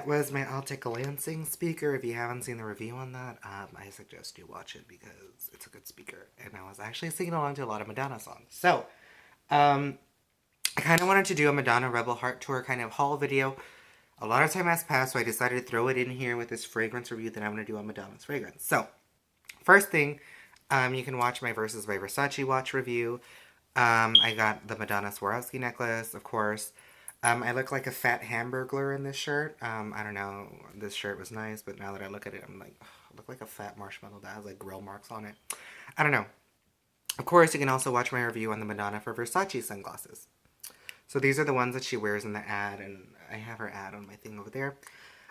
was my Altic Lansing speaker. If you haven't seen the review on that, I suggest you watch it because it's a good speaker. And I was actually singing along to a lot of Madonna songs. So, um, I kind of wanted to do a Madonna Rebel Heart Tour kind of haul video. A lot of time has passed, so I decided to throw it in here with this fragrance review that I'm going to do on Madonna's fragrance. So, first thing, you can watch my Versus by Versace watch review. I got the Madonna Swarovski necklace, of course. I look like a fat hamburglar in this shirt. I don't know, this shirt was nice, but now that I look at it, I'm like, ugh, I look like a fat marshmallow that has like grill marks on it. I don't know. Of course, you can also watch my review on the Madonna for Versace sunglasses. So these are the ones that she wears in the ad, and I have her ad on my thing over there.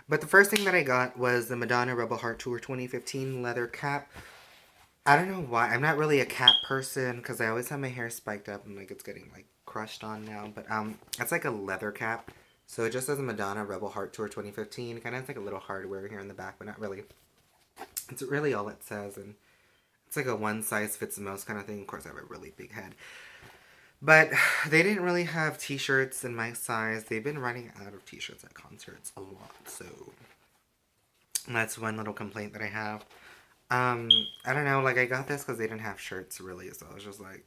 But the first thing that I got was the Madonna Rebel Heart Tour 2015 leather cap. I don't know why. I'm not really a cap person because I always have my hair spiked up and like it's getting like crushed on now. But it's like a leather cap. So it just says Madonna Rebel Heart Tour 2015. Kind of has like a little hardware here in the back, but not really. It's really all it says, and it's like a one size fits most kind of thing. Of course, I have a really big head. But they didn't really have t-shirts in my size. They've been running out of t-shirts at concerts a lot. So that's one little complaint that I have. I don't know, like I got this because they didn't have shirts really, so I was just like,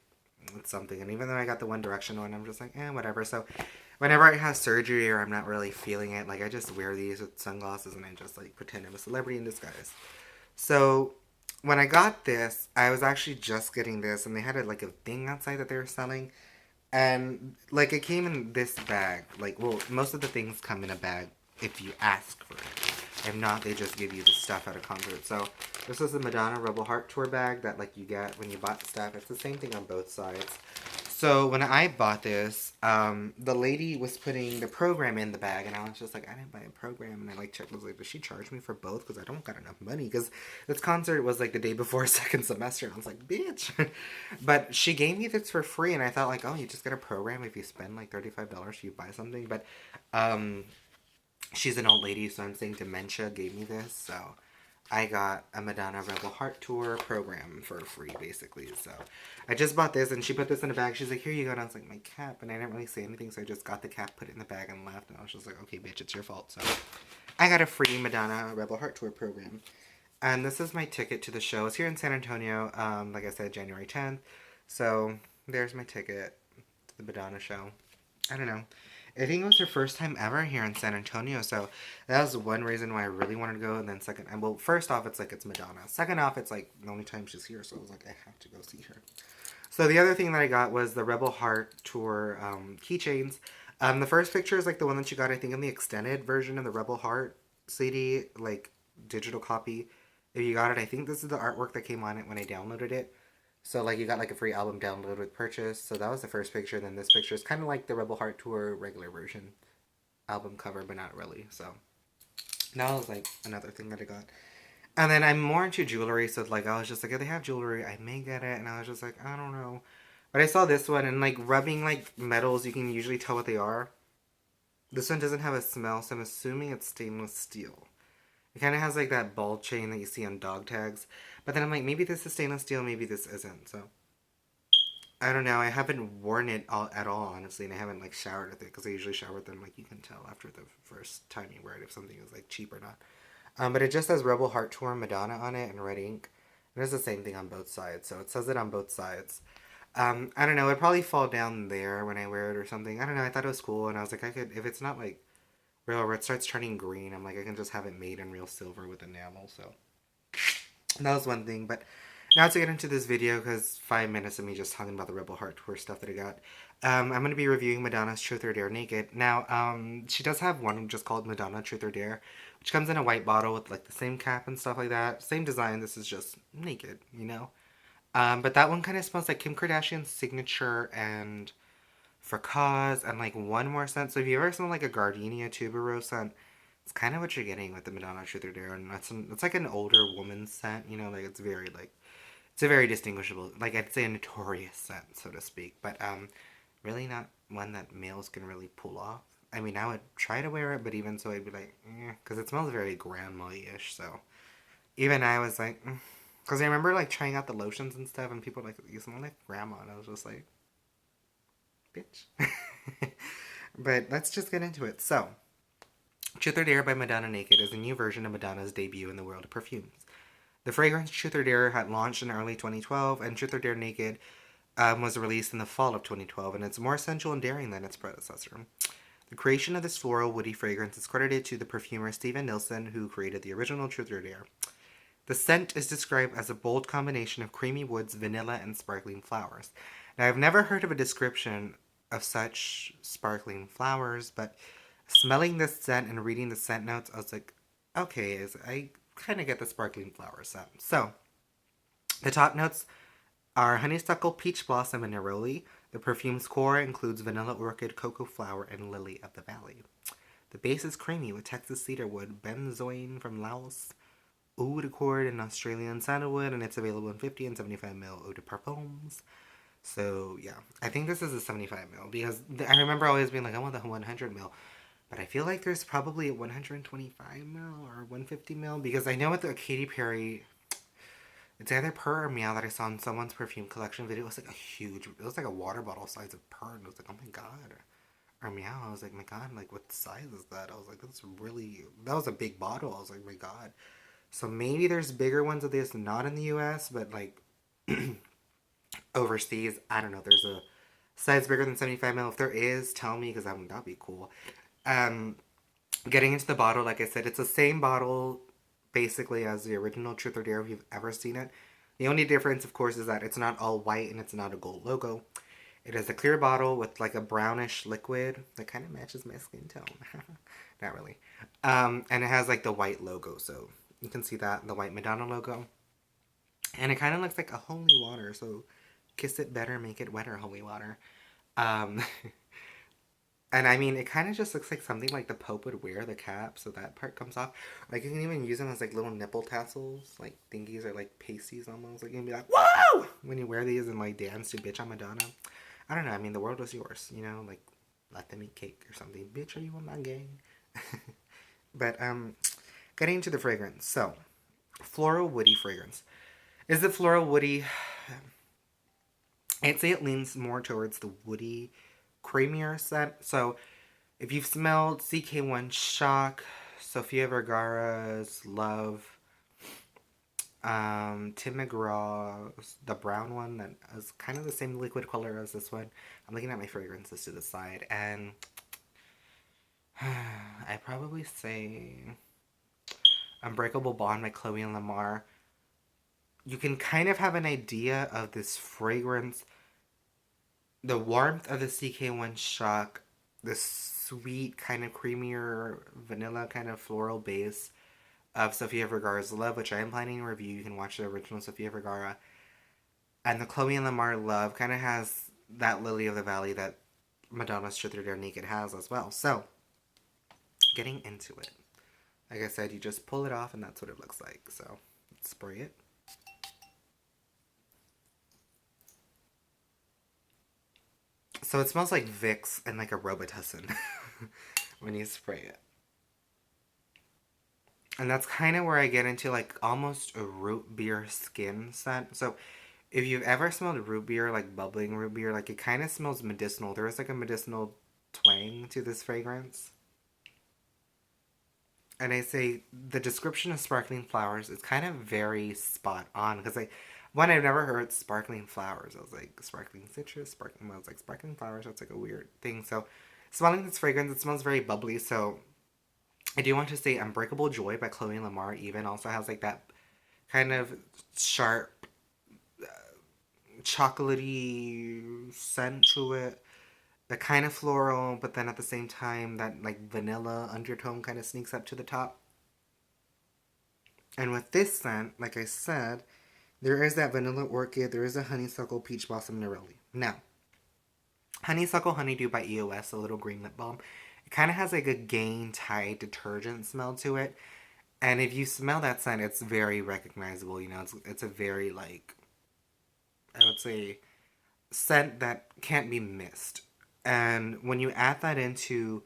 it's something. And even though I got the One Direction one, I'm just like, whatever. So whenever I have surgery or I'm not really feeling it, like I just wear these with sunglasses and I just like pretend I'm a celebrity in disguise. So when I got this, I was actually just getting this, and they had like a thing outside that they were selling, and like it came in this bag. Like, well, most of the things come in a bag if you ask for it. If not, they just give you the stuff at a concert. So this is the Madonna Rebel Heart Tour bag that like you get when you bought stuff. It's the same thing on both sides. So when I bought this, the lady was putting the program in the bag, and I was just like, I didn't buy a program, and I like checked. I was like, does she charge me for both? Because I don't got enough money. Because this concert was like the day before second semester, and I was like, bitch. But she gave me this for free, and I thought like, oh, you just get a program if you spend like $35, you buy something. But um, she's an old lady, so I'm saying dementia gave me this, so I got a Madonna Rebel Heart Tour program for free, basically. So I just bought this, and she put this in a bag. She's like, here you go. And I was like, my cap. And I didn't really say anything, so I just got the cap, put it in the bag, and left. And I was just like, okay, bitch, it's your fault. So I got a free Madonna Rebel Heart Tour program. And this is my ticket to the show. It's here in San Antonio, like I said, January 10th. So there's my ticket to the Madonna show. I don't know. I think it was her first time ever here in San Antonio, so that was one reason why I really wanted to go. And then second, and well, first off, it's like it's Madonna. Second off, it's like the only time she's here, so I was like, I have to go see her. So the other thing that I got was the Rebel Heart Tour keychains. The first picture is like the one that you got, I think, in the extended version of the Rebel Heart CD, like digital copy. If you got it, I think this is the artwork that came on it when I downloaded it. So like you got like a free album download with purchase. So that was the first picture. Then this picture is kind of like the Rebel Heart Tour regular version album cover, but not really. So that was like another thing that I got. And then I'm more into jewelry, so like I was just like, if they have jewelry, I may get it. And I was just like, I don't know. But I saw this one, and like rubbing like metals, you can usually tell what they are. This one doesn't have a smell, so I'm assuming it's stainless steel. It kind of has like that ball chain that you see on dog tags. But then I'm like, maybe this is stainless steel, maybe this isn't. So I don't know. I haven't worn it at all, honestly, and I haven't like showered with it because I usually shower with them. Like you can tell after the first time you wear it if something is like cheap or not. But it just says Rebel Heart Tour Madonna on it in red ink. And it's the same thing on both sides, so it says it on both sides. I don't know. It'd probably fall down there when I wear it or something. I don't know. I thought it was cool, and I was like, I could if it's not like real, or it starts turning green. I'm like, I can just have it made in real silver with enamel. So that was one thing, but now to get into this video, because 5 minutes of me just talking about the Rebel Heart Tour stuff that I got. I'm going to be reviewing Madonna's Truth or Dare Naked. Now, she does have one just called Madonna Truth or Dare, which comes in a white bottle with like the same cap and stuff like that. Same design, this is just naked, you know? But that one kind of smells like Kim Kardashian's Signature and For Cause and like one more scent. So if you ever smell like a Gardenia tuberose scent, it's kind of what you're getting with the Madonna Truth or Dare. And it's like an older woman's scent, you know, like it's very like, it's a very distinguishable, like I'd say a notorious scent, so to speak, but really not one that males can really pull off. I mean, I would try to wear it, but even so, I'd be like, because it smells very grandma-ish, so even I was like, because I remember like trying out the lotions and stuff, and people were like, you smell like grandma, and I was just like, bitch. But let's just get into it. So, Truth or Dare by Madonna Naked is a new version of Madonna's debut in the world of perfumes. The fragrance Truth or Dare had launched in early 2012, and Truth or Dare Naked was released in the fall of 2012, and it's more sensual and daring than its predecessor. The creation of this floral woody fragrance is credited to the perfumer Steven Nilsson, who created the original Truth or Dare. The scent is described as a bold combination of creamy woods, vanilla, and sparkling flowers. Now, I've never heard of a description of such sparkling flowers, but smelling this scent and reading the scent notes, I was like, okay, I kind of get the sparkling flower scent. So, the top notes are honeysuckle, peach blossom, and neroli. The perfume's core includes vanilla orchid, cocoa flower, and lily of the valley. The base is creamy with Texas cedarwood, benzoin from Laos, eau de cord, and Australian sandalwood, and it's available in 50 and 75 ml eau de parfums. So yeah, I think this is a 75 ml because I remember always being like, I want the 100 ml, but I feel like there's probably a 125 ml or 150 ml because I know with the Katy Perry, it's either Purr or Meow that I saw in someone's perfume collection video. It was like it was like a water bottle size of Purr, and I was like, oh my god. Or Meow, I was like, my god, like what size is that? I was like, that was a big bottle. I was like, my god. So maybe there's bigger ones of this, not in the US, but like overseas. I don't know. There's a size bigger than 75 ml. If there is, tell me because that'd be cool. Um, Getting into the bottle, like I said, it's the same bottle basically as the original Truth or Dare if you've ever seen it. The only difference, of course, is that it's not all white and it's not a gold logo. It is a clear bottle with like a brownish liquid that kind of matches my skin tone. Not really. And it has like the white logo, so you can see that, the white Madonna logo. And it kind of looks like a holy water, so kiss it better, make it wetter, holy water. Um, and I mean, it kind of just looks like something like the Pope would wear, the cap, so that part comes off. Like, you can even use them as like little nipple tassels, like thingies or like pasties almost. Like, you can be like, whoa! When you wear these and like dance to Bitch on Madonna. I don't know, I mean, the world was yours, you know? Like, let them eat cake or something. Bitch, are you on my gang? But, getting into the fragrance. So, floral woody fragrance. Is it floral woody? I'd say it leans more towards the woody, creamier scent. So if you've smelled CK1 Shock, Sofia Vergara's Love, Tim McGraw's, the brown one that is kind of the same liquid color as this one. I'm looking at my fragrances to the side, and I probably say Unbreakable Bond by Chloe and Lamar. You can kind of have an idea of this fragrance, the warmth of the CK1 Shock, the sweet kind of creamier vanilla kind of floral base of Sofia Vergara's Love, which I am planning to review. You can watch the original Sofia Vergara. And the Chloe and Lamar Love kind of has that lily of the valley that Madonna's Truth or Dare Naked has as well. So, getting into it. Like I said, you just pull it off and that's what it looks like. So, let's spray it. So it smells like Vicks and like a Robitussin when you spray it. And that's kind of where I get into like almost a root beer skin scent. So if you've ever smelled root beer, like bubbling root beer, like it kind of smells medicinal. There is like a medicinal twang to this fragrance. And I say the description of sparkling flowers is kind of very spot on because I've never heard sparkling flowers. I was like sparkling citrus, sparkling. I was like sparkling flowers. That's like a weird thing. So smelling this fragrance, it smells very bubbly. So I do want to say Unbreakable Joy by Chloe and Lamar even also has like that kind of sharp, chocolatey scent to it. The kind of floral, but then at the same time, that like vanilla undertone kind of sneaks up to the top. And with this scent, like I said, there is that vanilla orchid, there is a honeysuckle, peach blossom, neroli. Now, honeysuckle honeydew by EOS, a little green lip balm. It kind of has like a Gain Tide detergent smell to it. And if you smell that scent, it's very recognizable. You know, it's a very like, I would say, scent that can't be missed. And when you add that into,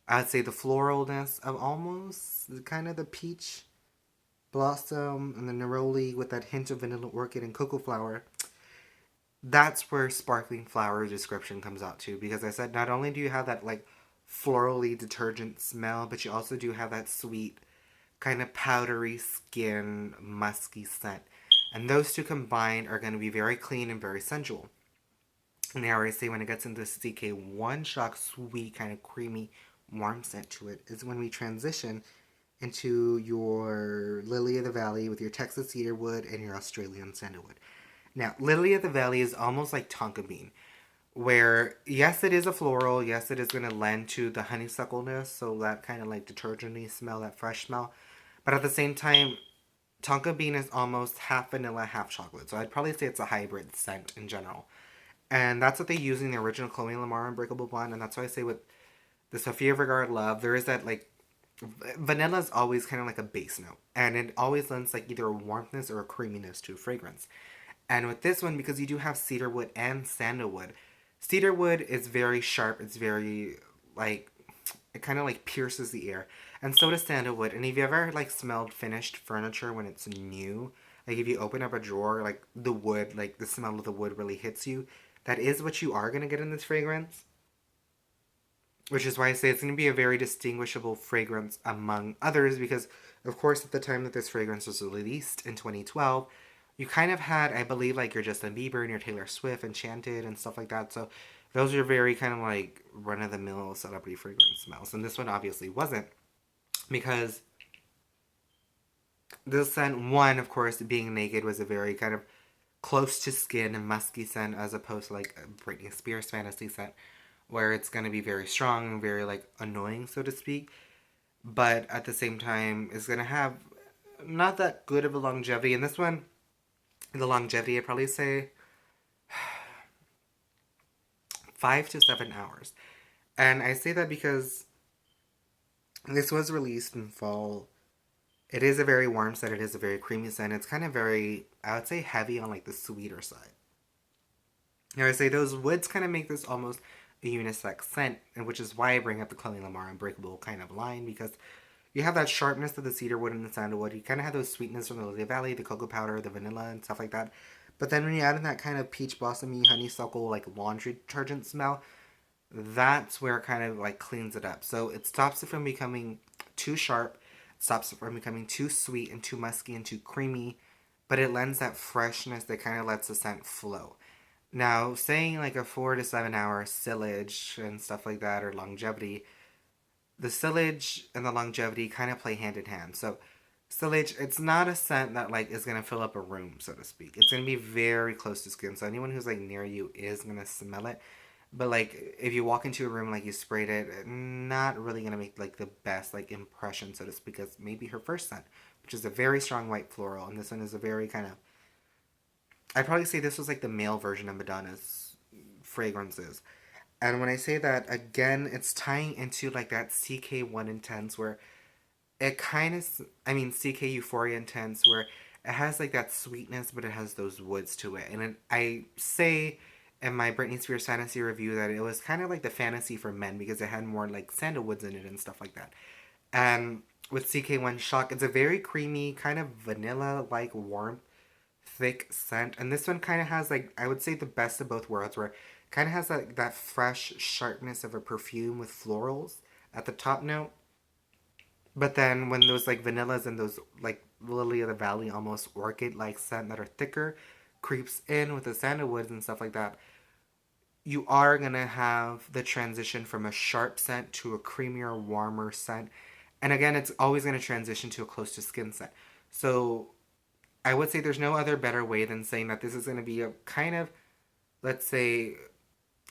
I'd say the floralness of almost kind of the peach blossom and the neroli with that hint of vanilla orchid and cocoa flower, that's where sparkling flower description comes out to. Because I said not only do you have that like florally detergent smell, but you also do have that sweet, kind of powdery skin, musky scent. And those two combined are going to be very clean and very sensual. Now, I say when it gets into the CK1 shock, sweet, kind of creamy, warm scent to it, is when we transition into your Lily of the Valley with your Texas cedarwood and your Australian sandalwood. Now, Lily of the Valley is almost like tonka bean, where yes, it is a floral, yes, it is going to lend to the honeysuckleness, so that kind of like detergenty smell, that fresh smell. But at the same time, tonka bean is almost half vanilla, half chocolate. So I'd probably say it's a hybrid scent in general. And that's what they use in the original Chloe Lamar Unbreakable Blonde, and that's why I say with the Sofia Vergara Love, there is that like vanilla is always kind of like a base note, and it always lends like either a warmthness or a creaminess to a fragrance. And with this one, because you do have cedarwood and sandalwood, cedarwood is very sharp. It's very like it kind of like pierces the air, and so does sandalwood. And if you ever like smelled finished furniture when it's new, like if you open up a drawer, like the wood, like the smell of the wood really hits you. That is what you are gonna get in this fragrance, which is why I say it's gonna be a very distinguishable fragrance among others. Because, of course, at the time that this fragrance was released in 2012, you kind of had, I believe, like your Justin Bieber and your Taylor Swift, Enchanted, and stuff like that. So those are very kind of like run of the mill celebrity fragrance smells. And this one obviously wasn't, because the scent, one, of course, being naked, was a very kind of close to skin and musky scent, as opposed to like a Britney Spears fantasy scent, where it's going to be very strong and very like annoying, so to speak. But at the same time, it's going to have not that good of a longevity. And this one, the longevity, I'd probably say 5 to 7 hours. And I say that because this was released in fall. It is a very warm scent. It is a very creamy scent. It's kind of very, I would say, heavy on like the sweeter side. Now I say those woods kind of make this almost a unisex scent, and which is why I bring up the Chloe Lamar Unbreakable kind of line, because you have that sharpness of the cedarwood and the sandalwood. You kind of have those sweetness from the Lily Valley, the cocoa powder, the vanilla, and stuff like that. But then when you add in that kind of peach blossomy honeysuckle like laundry detergent smell, that's where it kind of like cleans it up. So it stops it from becoming too sharp, it stops it from becoming too sweet and too musky and too creamy, but it lends that freshness that kind of lets the scent flow. Now, saying like a 4 to 7 hour sillage and stuff like that, or longevity, the sillage and the longevity kind of play hand in hand. So, sillage, it's not a scent that like is gonna fill up a room, so to speak. It's gonna be very close to skin, so anyone who's like near you is gonna smell it. But like if you walk into a room like you sprayed it, not really gonna make like the best like impression, so to speak, as maybe her first scent, which is a very strong white floral, and this one is a very kind of, I'd probably say this was like the male version of Madonna's fragrances. And when I say that, again, it's tying into like that CK1 Intense, where it kind of, I mean, CK Euphoria Intense, where it has like that sweetness, but it has those woods to it. And I say in my Britney Spears fantasy review that it was kind of like the fantasy for men, because it had more like sandalwoods in it and stuff like that. And with CK1 Shock, it's a very creamy, kind of vanilla like warmth, thick scent. And this one kind of has like, I would say, the best of both worlds, where it kind of has that fresh sharpness of a perfume with florals at the top note. But then when those like vanillas and those like lily of the valley, almost orchid like scent that are thicker, creeps in with the sandalwoods and stuff like that, you are gonna have the transition from a sharp scent to a creamier, warmer scent. And again, it's always gonna transition to a close to skin scent. So I would say there's no other better way than saying that this is gonna be a kind of, let's say,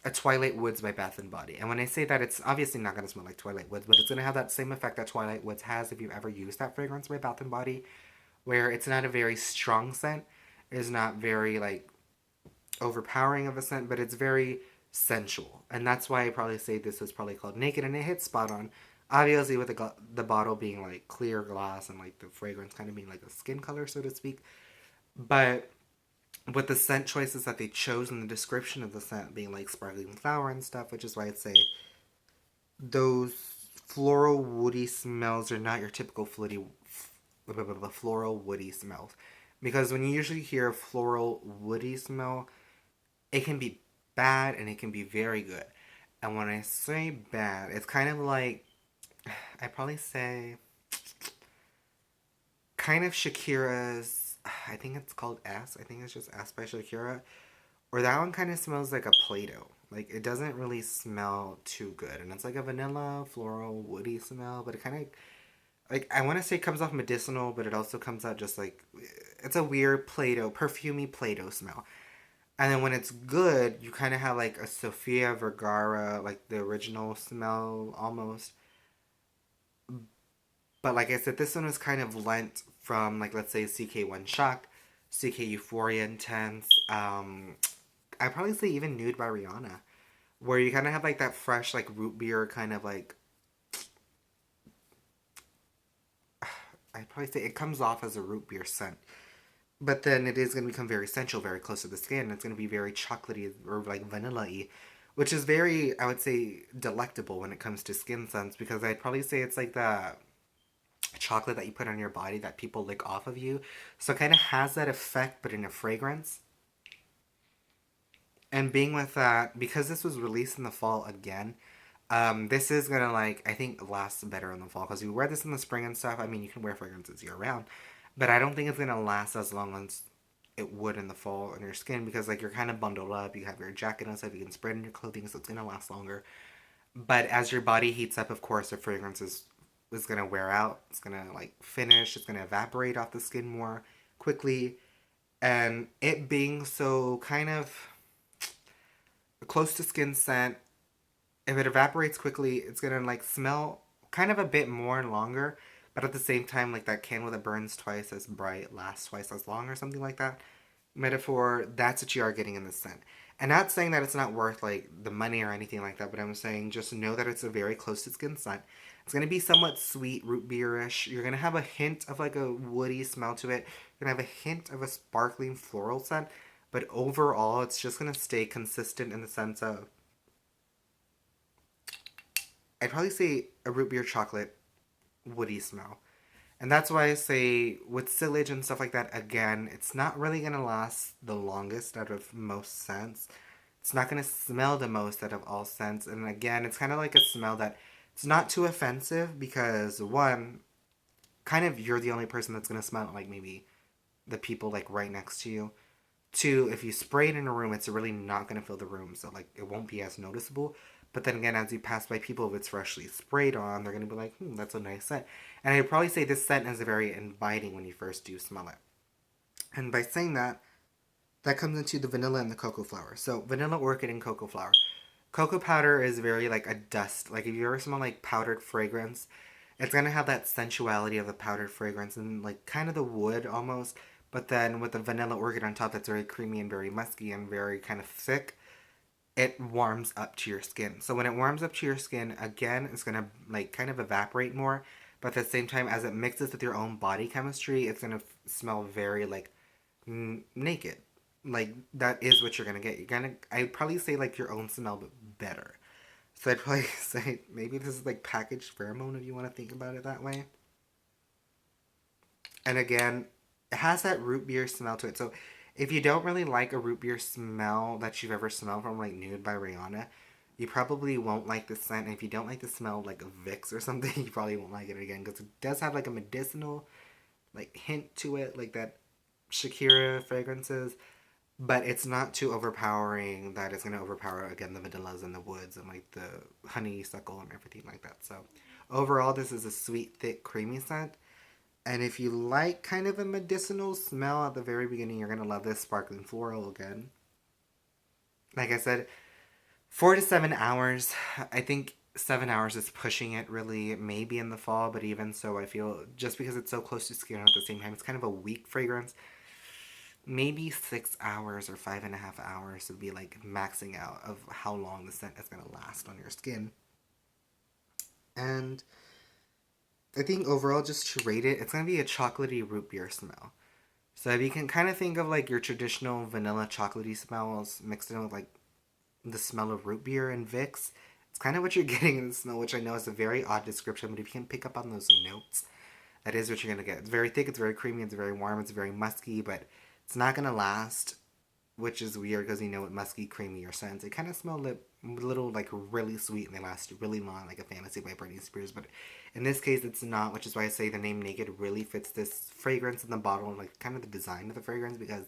a Twilight Woods by Bath and Body. And when I say that, it's obviously not going to smell like Twilight Woods, but it's going to have that same effect that Twilight Woods has if you've ever used that fragrance by Bath and Body, where it's not a very strong scent, it's not very like overpowering of a scent, but it's very sensual. And that's why I probably say this was probably called Naked, and it hits spot on. Obviously, with the bottle being like clear glass and like the fragrance kind of being like a skin color, so to speak. But with the scent choices that they chose in the description of the scent being like sparkling flower and stuff, which is why I'd say those floral woody smells are not your typical floral woody smells. Because when you usually hear a floral woody smell, it can be bad and it can be very good. And when I say bad, it's kind of like, I probably say, kind of Shakira's, I think it's called S. I think it's just S by Shakira. Or that one kind of smells like a Play-Doh. Like, it doesn't really smell too good. And it's like a vanilla, floral, woody smell. But it kind of, like, I want to say it comes off medicinal, but it also comes out just like, it's a weird Play-Doh, perfumey Play-Doh smell. And then when it's good, you kind of have like a Sofia Vergara, like the original smell almost. But like I said, this one was kind of lent from like let's say CK1 Shock, CK Euphoria Intense. I'd probably say even Nude by Rihanna, where you kind of have like that fresh like root beer kind of like. I'd probably say it comes off as a root beer scent, but then it is going to become very sensual, very close to the skin. It's going to be very chocolatey or like vanilla-y, which is very, I would say, delectable when it comes to skin scents because I'd probably say it's like the chocolate that you put on your body that people lick off of you. So it kind of has that effect, but in a fragrance. And being with that, because this was released in the fall again, this is gonna like I think last better in the fall because you wear this in the spring and stuff. I mean, you can wear fragrances year round, but I don't think it's gonna last as long as it would in the fall on your skin because like you're kind of bundled up. You have your jacket and stuff. You can spray it in your clothing, so it's gonna last longer. But as your body heats up, of course, the fragrance is gonna wear out. It's gonna like finish. It's gonna evaporate off the skin more quickly, and it being so kind of close to skin scent, if it evaporates quickly, it's gonna like smell kind of a bit more and longer, but at the same time, like that candle that burns twice as bright lasts twice as long, or something like that. Metaphor. That's what you are getting in the scent. And not saying that it's not worth like the money or anything like that, but I'm saying just know that it's a very close to skin scent. It's gonna be somewhat sweet, root beerish. You're gonna have a hint of like a woody smell to it. You're gonna have a hint of a sparkling floral scent, but overall, it's just gonna stay consistent in the sense of I'd probably say a root beer chocolate woody smell. And that's why I say with sillage and stuff like that, again, it's not really going to last the longest out of most scents. It's not going to smell the most out of all scents. And again, it's kind of like a smell that it's not too offensive because one, kind of you're the only person that's going to smell it, like maybe the people like right next to you. Two, if you spray it in a room, it's really not going to fill the room, so like it won't be as noticeable. But then again, as you pass by people, if it's freshly sprayed on, they're going to be like, that's a nice scent. And I'd probably say this scent is very inviting when you first do smell it. And by saying that, that comes into the vanilla and the cocoa flower. So vanilla, orchid, and cocoa flower. Cocoa powder is very like a dust. Like if you ever smell like powdered fragrance, it's gonna have that sensuality of the powdered fragrance and like kind of the wood almost. But then with the vanilla orchid on top, that's very creamy and very musky and very kind of thick. It warms up to your skin. So when it warms up to your skin, again, it's gonna like kind of evaporate more. But at the same time, as it mixes with your own body chemistry, it's gonna smell very like naked. Like that is what you're gonna get. You're gonna, I'd probably say like your own smell, but better. So I'd probably say maybe this is like packaged pheromone if you want to think about it that way. And again, it has that root beer smell to it. So if you don't really like a root beer smell that you've ever smelled from like Nude by Rihanna, you probably won't like the scent. And if you don't like the smell of like a Vicks or something, you probably won't like it again because it does have like a medicinal like hint to it, like that Shakira fragrances. But it's not too overpowering that it's gonna overpower again the vanillas and the woods and like the honeysuckle and everything like that. So overall, this is a sweet, thick, creamy scent. And if you like kind of a medicinal smell at the very beginning, you're gonna love this sparkling floral again. Like I said, 4 to 7 hours. I think 7 hours is pushing it really, maybe in the fall, but even so, I feel just because it's so close to skin at the same time, it's kind of a weak fragrance. Maybe 6 hours or 5.5 hours would be like maxing out of how long the scent is gonna last on your skin. And I think overall, just to rate it, it's gonna be a chocolatey root beer smell. So if you can kind of think of like your traditional vanilla chocolatey smells mixed in with like the smell of root beer and Vicks, it's kind of what you're getting in the smell, which I know is a very odd description, but if you can pick up on those notes, that is what you're gonna get. It's very thick, it's very creamy, it's very warm, it's very musky, but it's not gonna last. which is weird because you know, with musky, creamier scents, it kind of smelled a little like really sweet and they last really long, like a Fantasy by Britney Spears. But in this case, it's not, which is why I say the name Naked really fits this fragrance in the bottle and like kind of the design of the fragrance because,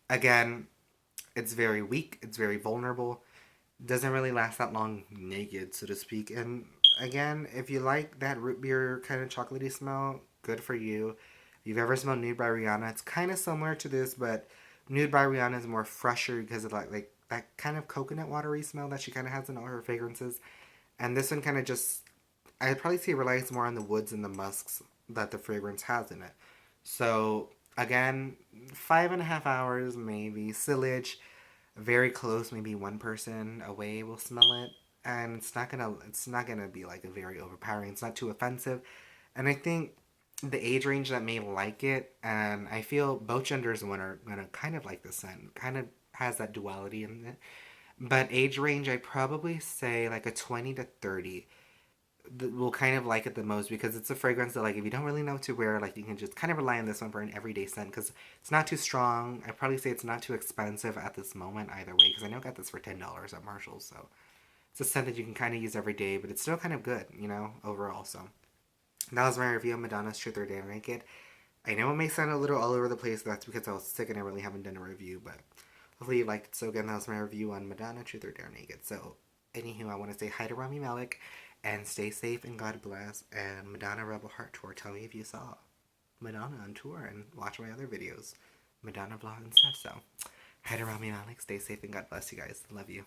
again, it's very weak, it's very vulnerable, doesn't really last that long naked, so to speak. And again, if you like that root beer kind of chocolatey smell, good for you. If you've ever smelled Nude by Rihanna, it's kind of similar to this, but Nude by Rihanna is more fresher because of like that kind of coconut watery smell that she kind of has in all her fragrances. And this one kind of just, I'd probably say, relies more on the woods and the musks that the fragrance has in it. So again, 5.5 hours maybe. Sillage, very close, maybe one person away will smell it, and it's not gonna be like a very overpowering. It's not too offensive, and I think the age range that may like it, and I feel both genders one are gonna kind of like the scent. Kind of has that duality in it, but age range I probably say like a 20 to 30 will kind of like it the most because it's a fragrance that, like, if you don't really know what to wear, like, you can just kind of rely on this one for an everyday scent because it's not too strong. I probably say it's not too expensive at this moment either way because I know I got this for $10 at Marshall's, so it's a scent that you can kind of use every day, but it's still kind of good, overall. So that was my review of Madonna's Truth or Dare Naked. I know it may sound a little all over the place, but that's because I was sick and I really haven't done a review, but hopefully you liked it. So again, that was my review on Madonna Truth or Dare Naked. So anywho, I want to say hi to Rami Malek and stay safe and God bless. And Madonna Rebel Heart Tour, tell me if you saw Madonna on tour and watch my other videos, Madonna vlog and stuff. So hi to Rami Malek, stay safe and God bless you guys. Love you.